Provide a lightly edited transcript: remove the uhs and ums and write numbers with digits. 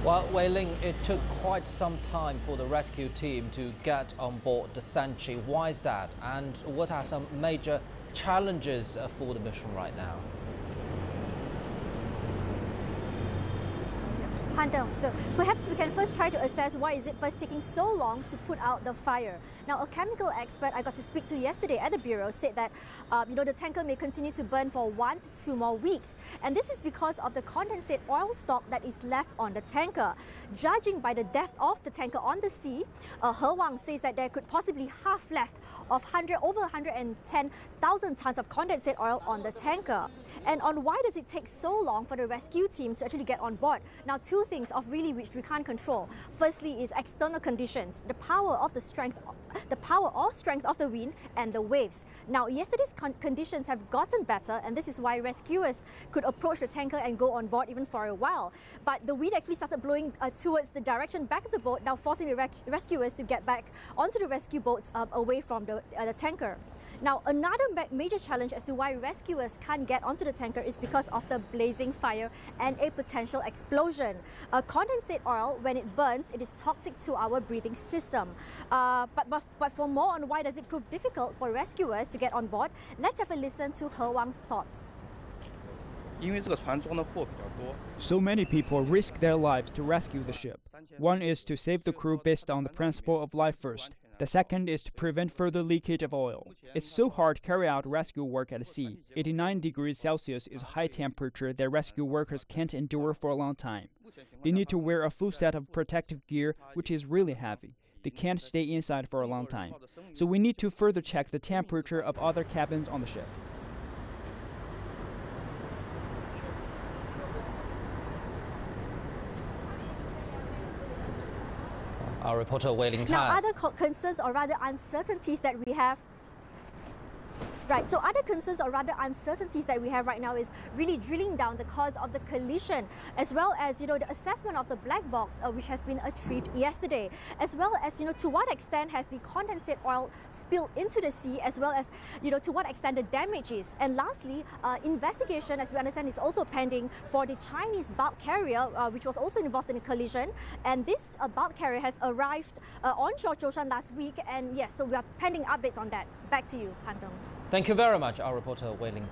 Well, Wei Ling, it took quite some time for the rescue team to get on board the Sanchi. Why is that? And what are some major challenges for the mission right now? So perhaps we can first try to assess why is it first taking so long to put out the fire. Now, a chemical expert I got to speak to yesterday at the Bureau said that the tanker may continue to burn for 1 to 2 more weeks. And this is because of the condensate oil stock that is left on the tanker. Judging by the depth of the tanker on the sea, He Wang says that there could possibly half left of over 110,000 tons of condensate oil on the tanker. And on why does it take so long for the rescue team to actually get on board? Now, two things of really which we can't control. Firstly is external conditions, the power or strength of the wind and the waves. Now, yesterday's conditions have gotten better, and this is why rescuers could approach the tanker and go on board even for a while. But the wind actually started blowing towards the direction back of the boat, now forcing the rescuers to get back onto the rescue boats away from the tanker. Now, another major challenge as to why rescuers can't get onto the tanker is because of the blazing fire and a potential explosion. Condensate oil, when it burns, it is toxic to our breathing system. But for more on why does it prove difficult for rescuers to get on board, let's have a listen to He Wang's thoughts. So many people risk their lives to rescue the ship. One is to save the crew based on the principle of life first. The second is to prevent further leakage of oil. It's so hard to carry out rescue work at sea. 89 degrees Celsius is a high temperature that rescue workers can't endure for a long time. They need to wear a full set of protective gear, which is really heavy. They can't stay inside for a long time. So we need to further check the temperature of other cabins on the ship. Our reporter Wei Ling. Now, other concerns or rather uncertainties that we have. Right, so other concerns or rather uncertainties that we have right now is really drilling down the cause of the collision, as well as the assessment of the black box which has been achieved yesterday, as well as to what extent has the condensate oil spilled into the sea, as well as to what extent the damage is. And lastly, investigation, as we understand, is also pending for the Chinese bulk carrier which was also involved in the collision. And this bulk carrier has arrived onshore Zhoushan last week, and yes, so we are pending updates on that. Back to you, Han Dong. Thank you very much, our reporter Wei Ling.